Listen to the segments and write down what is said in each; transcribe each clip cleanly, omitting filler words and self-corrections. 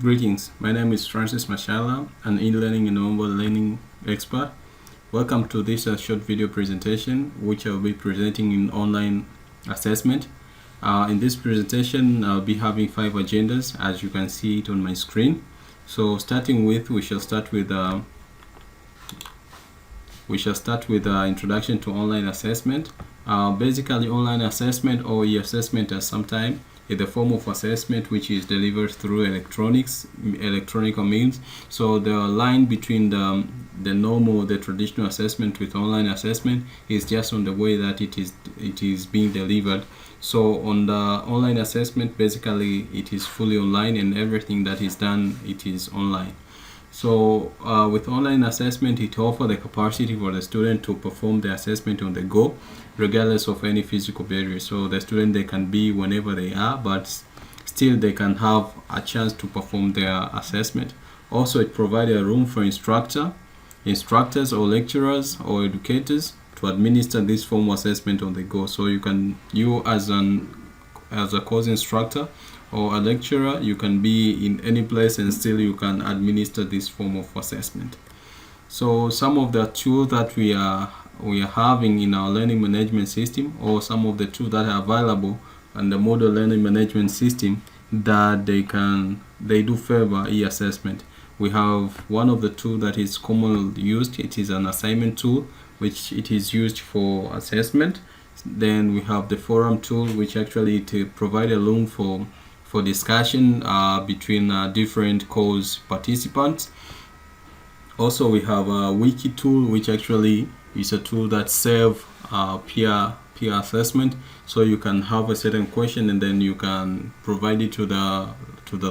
Greetings, my name is Francis Mashala, an e-learning and mobile learning expert. Welcome to this short video presentation, which I'll be presenting in online assessment. In this presentation, I'll be having 5 agendas, as you can see it on my screen. So starting with, we shall start with introduction to online assessment. Basically, online assessment or e-assessment at some time is a form of assessment which is delivered through electronic means. So the line between the traditional assessment with online assessment is just on the way that it is being delivered. So on the online assessment, basically it is fully online, and everything that is done, it is online. So with online assessment, it offers the capacity for the student to perform the assessment on the go, regardless of any physical barrier. So the student, they can be whenever they are, but still they can have a chance to perform their assessment. Also, it provides a room for instructors or lecturers or educators to administer this form of assessment on the go. So you as a course instructor or a lecturer, you can be in any place and still you can administer this form of assessment. So some of the tools that we are having in our learning management system, or some of the tools that are available in the model learning management system, that they do favor e-assessment. We have one of the tools that is commonly used. It is an assignment tool, which it is used for assessment. Then we have the forum tool, which actually provide a room for discussion between different course participants. Also, we have a wiki tool, which actually is a tool that serves peer assessment. So you can have a certain question and then you can provide it to the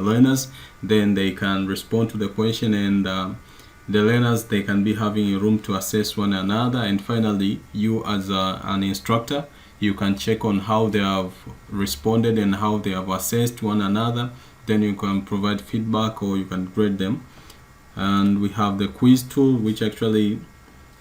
learners. Then they can respond to the question, and the learners, they can be having a room to assess one another. And finally, you as an instructor, you can check on how they have responded and how they have assessed one another. Then you can provide feedback or you can grade them. And we have the quiz tool, which actually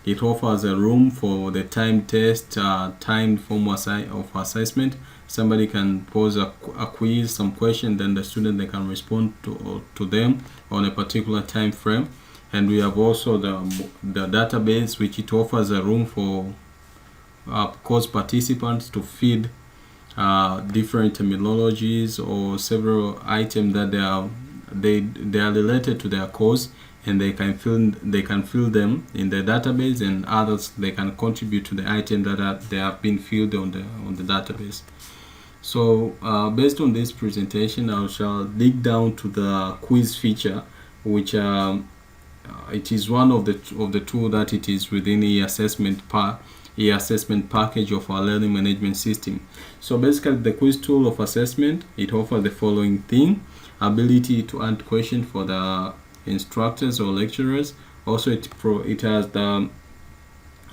it offers a room for the timed test, timed form of assessment. Somebody can pose a quiz, some question, then the student, they can respond to them on a particular time frame. And we have also the database, which it offers a room for course participants to feed different terminologies or several items that they are related to their course, and they can fill them in the database, and others, they can contribute to the item that they have been filled on the database. So based on this presentation, I shall dig down to the quiz feature, which it is one of the tool that it is within the assessment package of our learning management system. So basically, the quiz tool of assessment, it offers the following thing: ability to answer questions for the instructors or lecturers. Also, it has the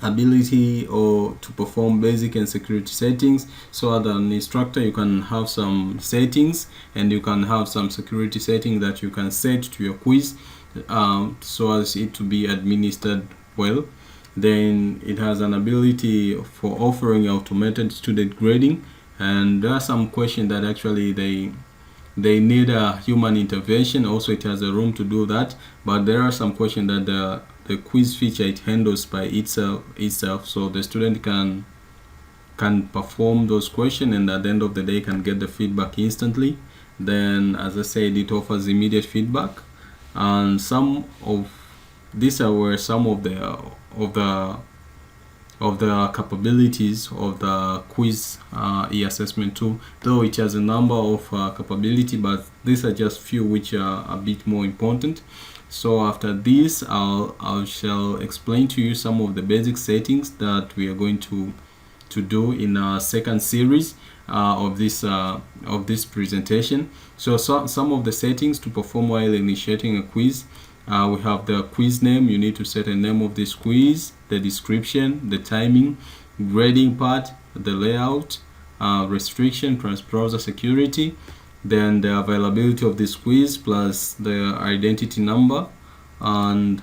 ability to perform basic and security settings. So as an instructor, you can have some settings, and you can have some security settings that you can set to your quiz, so as it to be administered well. Then it has an ability for offering automated student grading, and there are some questions that actually they need a human intervention. Also, it has a room to do that, but there are some questions that the quiz feature, it handles by itself, so the student can perform those questions, and at the end of the day can get the feedback instantly. Then, as I said, it offers immediate feedback, and these are some of the capabilities of the quiz e-assessment tool, though it has a number of capability, but these are just few which are a bit more important. So after this, I shall explain to you some of the basic settings that we are going to do in our second series of this presentation. So some of the settings to perform while initiating a quiz. We have the quiz name. You need to set a name of this quiz, the description, the timing, grading part, the layout, restriction, browser security, then the availability of this quiz plus the identity number. And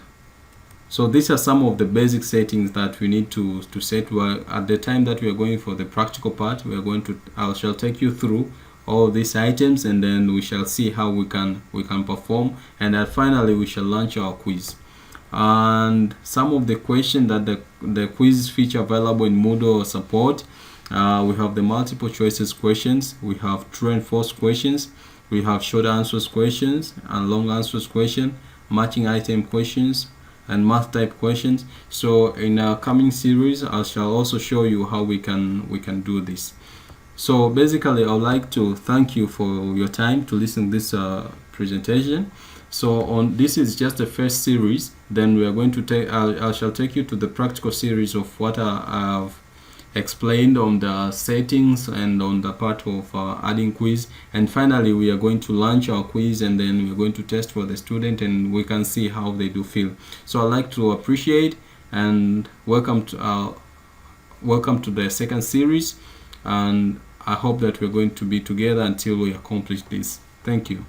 so these are some of the basic settings that we need to set. At the time that we are going for the practical part, I shall take you through all these items, and then we shall see how we can perform, and then finally we shall launch our quiz. And some of the questions that the quiz feature available in Moodle support, we have the multiple choices questions, we have true and false questions, we have short answers questions and long answers question, matching item questions, and math type questions. So in our coming series, I shall also show you how we can do this. So basically, I'd like to thank you for your time to listen to this presentation. So this is just the first series. Then we are going to take. I shall take you to the practical series of what I've explained on the settings and on the part of adding quiz. And finally, we are going to launch our quiz, and then we're going to test for the student, and we can see how they do feel. So I'd like to appreciate and welcome to the second series, and I hope that we're going to be together until we accomplish this. Thank you.